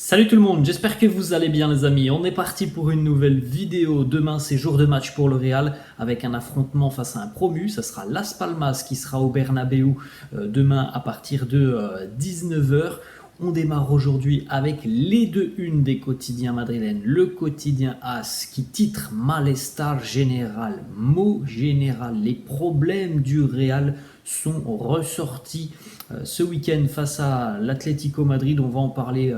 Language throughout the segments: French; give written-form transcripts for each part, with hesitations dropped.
Salut tout le monde, j'espère que vous allez bien les amis. On est parti pour une nouvelle vidéo. Demain c'est jour de match pour le Real avec un affrontement face à un promu. Ça sera Las Palmas qui sera au Bernabéu demain à partir de 19h. On démarre aujourd'hui avec les deux unes des quotidiens madrilènes. Le quotidien AS qui titre Malestar général, mot général. Les problèmes du Real sont ressortis ce week-end face à l'Atlético Madrid. On va en parler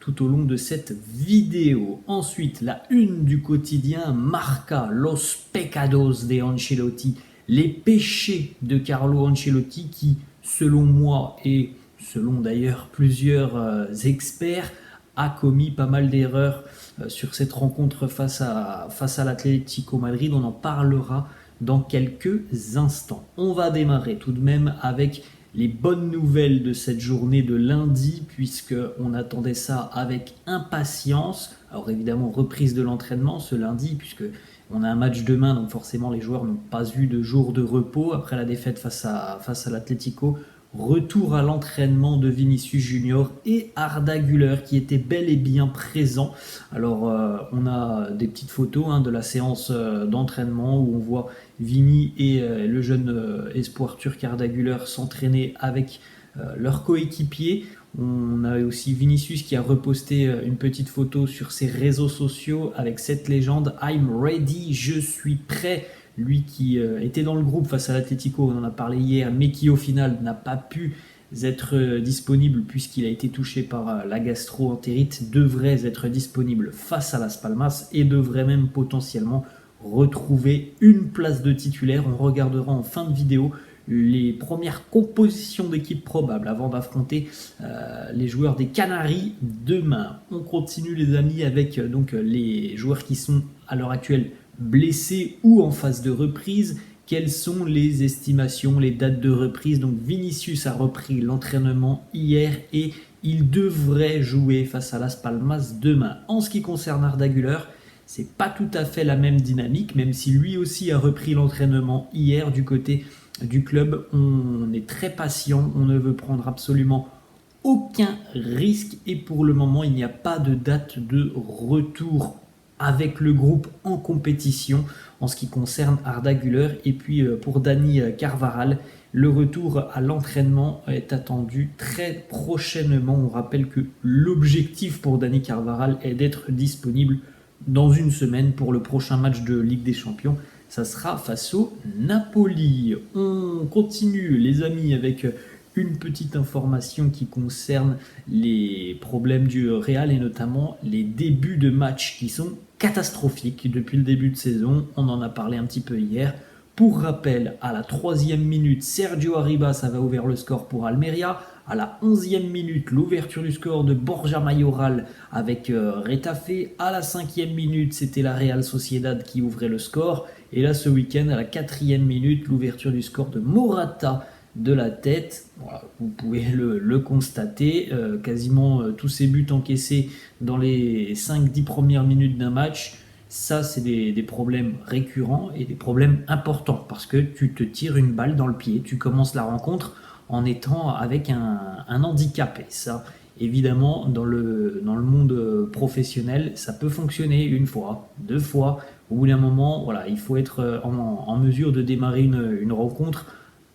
tout au long de cette vidéo. Ensuite, la une du quotidien Marca, Los Pecados de Ancelotti, les péchés de Carlo Ancelotti qui, selon moi et selon d'ailleurs plusieurs experts, a commis pas mal d'erreurs sur cette rencontre face à l'Atlético Madrid. On en parlera dans quelques instants. On va démarrer tout de même avec les bonnes nouvelles de cette journée de lundi, puisqu'on attendait ça avec impatience. Alors évidemment, reprise de l'entraînement ce lundi, puisqu'on a un match demain, donc forcément les joueurs n'ont pas eu de jour de repos après la défaite face à l'Atlético. Retour à l'entraînement de Vinicius Junior et Arda Güler qui était bel et bien présent. Alors on a des petites photos de la séance d'entraînement où on voit Vini et le jeune espoir turc Arda Güler s'entraîner avec leur coéquipier. On a aussi Vinicius qui a reposté une petite photo sur ses réseaux sociaux avec cette légende « I'm ready, je suis prêt ». Lui qui était dans le groupe face à l'Atlético, on en a parlé hier, mais qui au final n'a pas pu être disponible puisqu'il a été touché par la gastro-entérite, devrait être disponible face à Las Palmas et devrait même potentiellement retrouver une place de titulaire. On regardera en fin de vidéo les premières compositions d'équipe probables avant d'affronter les joueurs des Canaries demain. On continue les amis avec donc les joueurs qui sont à l'heure actuelle blessés ou en phase de reprise. Quelles sont les estimations, les dates de reprise? Donc Vinicius a repris l'entraînement hier et il devrait jouer face à Las Palmas demain. En ce qui concerne Arda Güler, c'est pas tout à fait la même dynamique, même si lui aussi a repris l'entraînement hier du côté du club. On est très patient, on ne veut prendre absolument aucun risque et pour le moment il n'y a pas de date de retour avec le groupe en compétition en ce qui concerne Arda Güler. Et puis pour Dani Carvajal, le retour à l'entraînement est attendu très prochainement. On rappelle que l'objectif pour Dani Carvajal est d'être disponible dans une semaine pour le prochain match de Ligue des Champions. Ça sera face au Napoli. On continue les amis avec une petite information qui concerne les problèmes du Real et notamment les débuts de match qui sont catastrophiques depuis le début de saison. On en a parlé un petit peu hier. Pour rappel, à la 3e minute, Sergio Arribas avait ouvert le score pour Almeria. À la 11e minute, l'ouverture du score de Borja Mayoral avec Retafe. À la 5e minute, c'était la Real Sociedad qui ouvrait le score. Et là, ce week-end, à la 4e minute, l'ouverture du score de Morata de la tête. Voilà, vous pouvez le constater. Quasiment tous ces buts encaissés dans les 5-10 premières minutes d'un match. Ça, c'est des problèmes récurrents et des problèmes importants parce que tu te tires une balle dans le pied. Tu commences la rencontre en étant avec un handicap. Et ça, évidemment, dans le monde professionnel, ça peut fonctionner une fois, deux fois. Au bout d'un moment, voilà, il faut être en mesure de démarrer une rencontre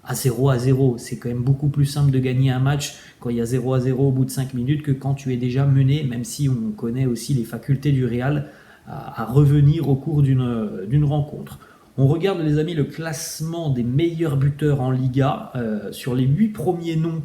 à 0-0. C'est quand même beaucoup plus simple de gagner un match quand il y a 0-0 au bout de 5 minutes que quand tu es déjà mené, même si on connaît aussi les facultés du Real à revenir au cours d'une rencontre. On regarde les amis le classement des meilleurs buteurs en Liga. Sur les 8 premiers noms,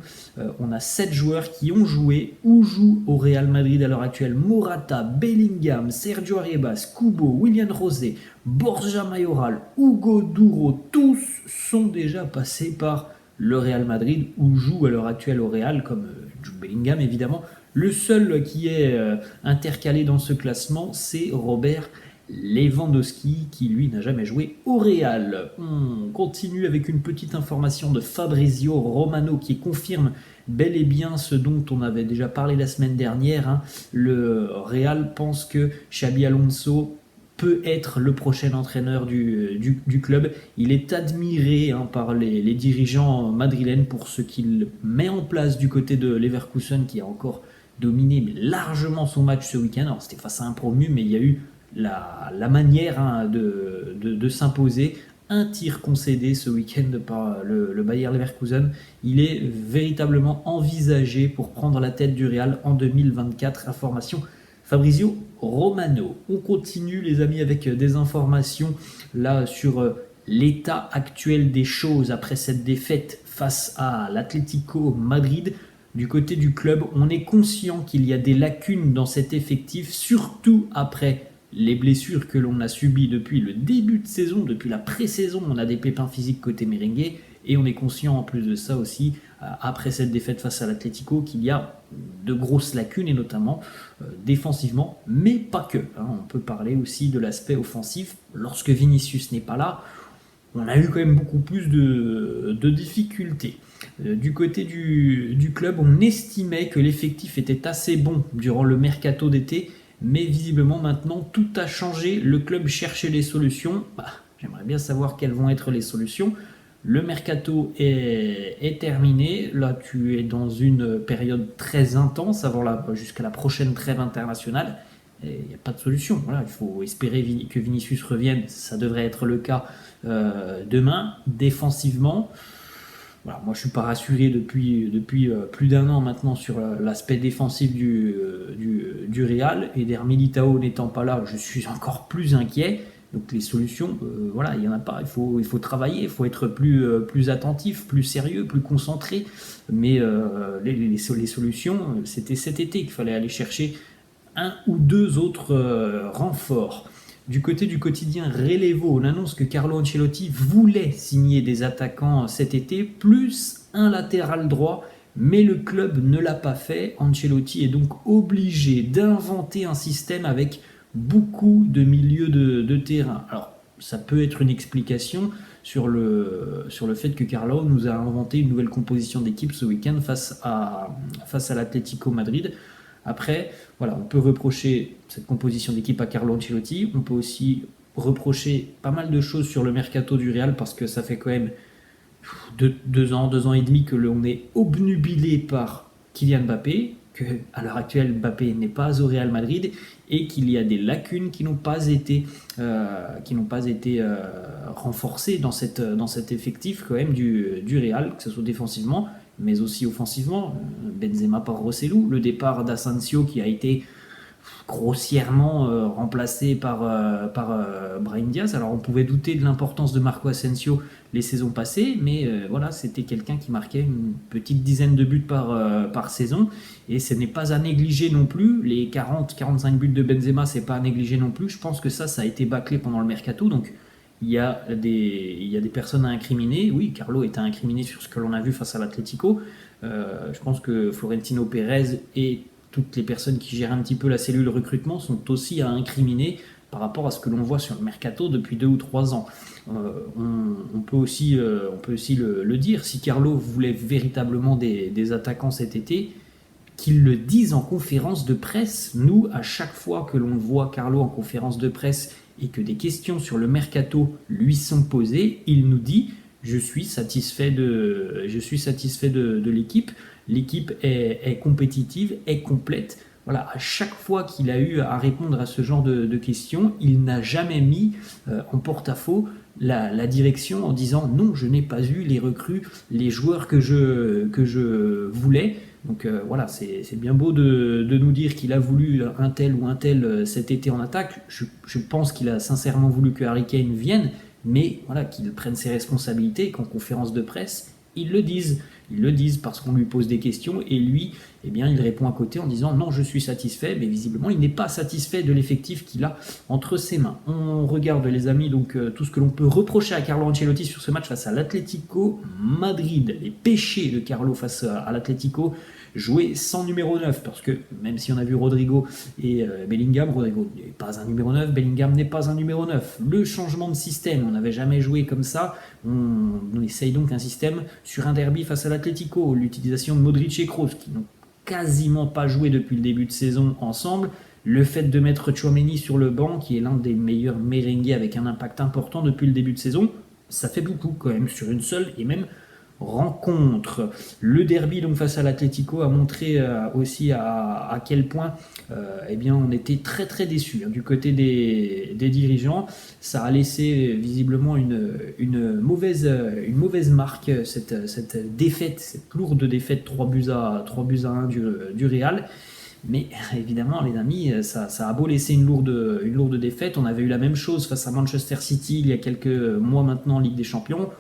on a 7 joueurs qui ont joué ou jouent au Real Madrid à l'heure actuelle. Morata, Bellingham, Sergio Arribas, Kubo, Willian José, Borja Mayoral, Hugo Duro, tous sont déjà passés par le Real Madrid ou jouent à l'heure actuelle au Real, comme Jude Bellingham évidemment. Le seul qui est intercalé dans ce classement, c'est Robert Lewandowski qui lui n'a jamais joué au Real. On continue avec une petite information de Fabrizio Romano qui confirme bel et bien ce dont on avait déjà parlé la semaine dernière. Le Real pense que Xabi Alonso peut être le prochain entraîneur du club. Il est admiré par les dirigeants madrilènes pour ce qu'il met en place du côté de Leverkusen qui a encore dominé mais largement son match ce week-end. Alors c'était face à un promu, mais il y a eu la manière de s'imposer. Un tir concédé ce week-end par le Bayer Leverkusen. Il est véritablement envisagé pour prendre la tête du Real en 2024. Information Fabrizio Romano. On continue les amis avec des informations là sur l'état actuel des choses après cette défaite face à l'Atlético Madrid. Du côté du club, on est conscient qu'il y a des lacunes dans cet effectif, surtout après les blessures que l'on a subies depuis le début de saison, depuis la pré-saison. On a des pépins physiques côté merengue, et on est conscient en plus de ça aussi, après cette défaite face à l'Atlético, qu'il y a de grosses lacunes, et notamment défensivement, mais pas que. On peut parler aussi de l'aspect offensif. Lorsque Vinicius n'est pas là, on a eu quand même beaucoup plus de difficultés. Du côté du club, on estimait que l'effectif était assez bon durant le mercato d'été, mais visiblement maintenant tout a changé. Le club cherchait les solutions. J'aimerais bien savoir quelles vont être les solutions. Le mercato est terminé. Là, tu es dans une période très intense jusqu'à la prochaine trêve internationale. Il n'y a pas de solution. Voilà, il faut espérer que Vinicius revienne. Ça devrait être le cas demain. Défensivement, voilà, moi je ne suis pas rassuré depuis plus d'un an maintenant sur l'aspect défensif du Real. Eder Militao n'étant pas là, je suis encore plus inquiet. Donc les solutions, voilà, il n'y en a pas. Il faut travailler, il faut être plus attentif, plus sérieux, plus concentré. Mais les solutions, c'était cet été qu'il fallait aller chercher un ou deux autres renforts. Du côté du quotidien Relevo, on annonce que Carlo Ancelotti voulait signer des attaquants cet été, plus un latéral droit, mais le club ne l'a pas fait. Ancelotti est donc obligé d'inventer un système avec beaucoup de milieux de terrain. Alors, ça peut être une explication sur le fait que Carlo nous a inventé une nouvelle composition d'équipe ce week-end face à l'Atlético Madrid. Après, voilà, on peut reprocher cette composition d'équipe à Carlo Ancelotti. On peut aussi reprocher pas mal de choses sur le mercato du Real, parce que ça fait quand même 2 ans et demi que l'on est obnubilé par Kylian Mbappé, qu'à l'heure actuelle Mbappé n'est pas au Real Madrid, et qu'il y a des lacunes qui n'ont pas été renforcées dans cet effectif quand même du Real, que ce soit défensivement mais aussi offensivement. Benzema par Rossellou, le départ d'Asensio qui a été grossièrement remplacé par Brahim Diaz. Alors on pouvait douter de l'importance de Marco Asensio les saisons passées, mais voilà, c'était quelqu'un qui marquait une petite dizaine de buts par saison, et ce n'est pas à négliger non plus. Les 40-45 buts de Benzema, c'est pas à négliger non plus. Je pense que ça a été bâclé pendant le mercato, donc il y a des personnes à incriminer. Oui, Carlo est à incriminer sur ce que l'on a vu face à l'Atlético. Je pense que Florentino Pérez et toutes les personnes qui gèrent un petit peu la cellule recrutement sont aussi à incriminer par rapport à ce que l'on voit sur le mercato depuis 2 ou 3 ans. On peut aussi le dire, si Carlo voulait véritablement des attaquants cet été, qu'il le dise en conférence de presse. Nous, à chaque fois que l'on voit Carlo en conférence de presse et que des questions sur le mercato lui sont posées, il nous dit « Je suis satisfait de l'équipe. L'équipe est compétitive, est complète. » Voilà, à chaque fois qu'il a eu à répondre à ce genre de questions, il n'a jamais mis en porte-à-faux la direction en disant « Non, je n'ai pas eu les recrues, les joueurs que je voulais. » Donc voilà, c'est bien beau de nous dire qu'il a voulu un tel ou un tel cet été en attaque. Je pense qu'il a sincèrement voulu que Harry Kane vienne, mais voilà, qu'il prenne ses responsabilités et qu'en conférence de presse, ils le disent. Ils le disent parce qu'on lui pose des questions, et lui, eh bien, il répond à côté en disant « Non, je suis satisfait », mais visiblement, il n'est pas satisfait de l'effectif qu'il a entre ses mains. On regarde, les amis, donc tout ce que l'on peut reprocher à Carlo Ancelotti sur ce match face à l'Atlético Madrid. Les péchés de Carlo face à l'Atlético: jouer sans numéro 9, parce que même si on a vu Rodrigo et Bellingham, Rodrigo n'est pas un numéro 9, Bellingham n'est pas un numéro 9. Le changement de système, on n'avait jamais joué comme ça. On essaye donc un système sur un derby face à l'Atlético, l'utilisation de Modric et Kroos, qui n'ont quasiment pas joué depuis le début de saison ensemble. Le fait de mettre Tchouaméni sur le banc, qui est l'un des meilleurs merengues avec un impact important depuis le début de saison, ça fait beaucoup quand même sur une seule et même rencontre. Le derby donc face à l'Atlético a montré aussi à quel point eh bien, on était très très déçus du côté des dirigeants. Ça a laissé visiblement une mauvaise marque, cette défaite, cette lourde défaite 3-1 du Real. Mais évidemment, les amis, ça a beau laisser une lourde défaite. On avait eu la même chose face à Manchester City il y a quelques mois maintenant en Ligue des Champions.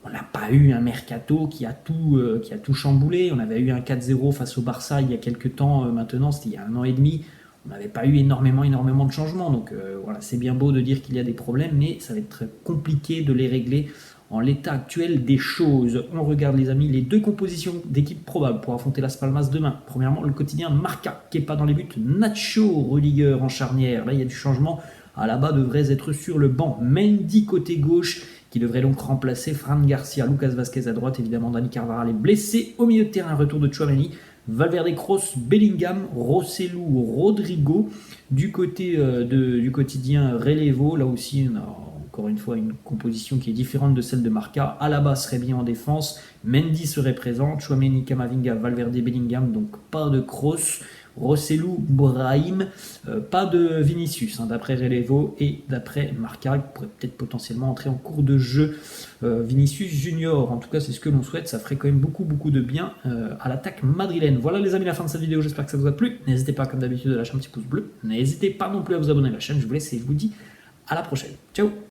On n'a pas eu un mercato qui a tout chamboulé. On avait eu un 4-0 face au Barça il y a quelques temps maintenant, c'était il y a 1 an et demi. On n'avait pas eu énormément de changements. Donc voilà, c'est bien beau de dire qu'il y a des problèmes, mais ça va être très compliqué de les régler en l'état actuel des choses. On regarde les amis les 2 compositions d'équipes probables pour affronter Las Palmas demain. Premièrement, le quotidien Marca, qui n'est pas dans les buts. Nacho, Rudiger en charnière. Là, il y a du changement. Alaba devrait être sur le banc. Mendy côté gauche, qui devrait donc remplacer Fran Garcia. Lucas Vazquez à droite, évidemment Dani Carvajal est blessé. Au milieu de terrain, retour de Tchouaméni. Valverde, Kroos, Bellingham, Rossellou, Rodrigo. Du côté du quotidien Relevo, là aussi on a encore une fois une composition qui est différente de celle de Marca. Alaba serait bien en défense, Mendy serait présent, Tchouaméni, Camavinga, Valverde, Bellingham, donc pas de Kroos. Rossellou, Brahim, pas de Vinicius, d'après Relevo et d'après Marca, qui pourrait peut-être potentiellement entrer en cours de jeu. Vinicius Junior, en tout cas c'est ce que l'on souhaite, ça ferait quand même beaucoup de bien à l'attaque madrilène. Voilà les amis, la fin de cette vidéo, j'espère que ça vous a plu. N'hésitez pas comme d'habitude à lâcher un petit pouce bleu, n'hésitez pas non plus à vous abonner à la chaîne, je vous laisse et je vous dis à la prochaine. Ciao.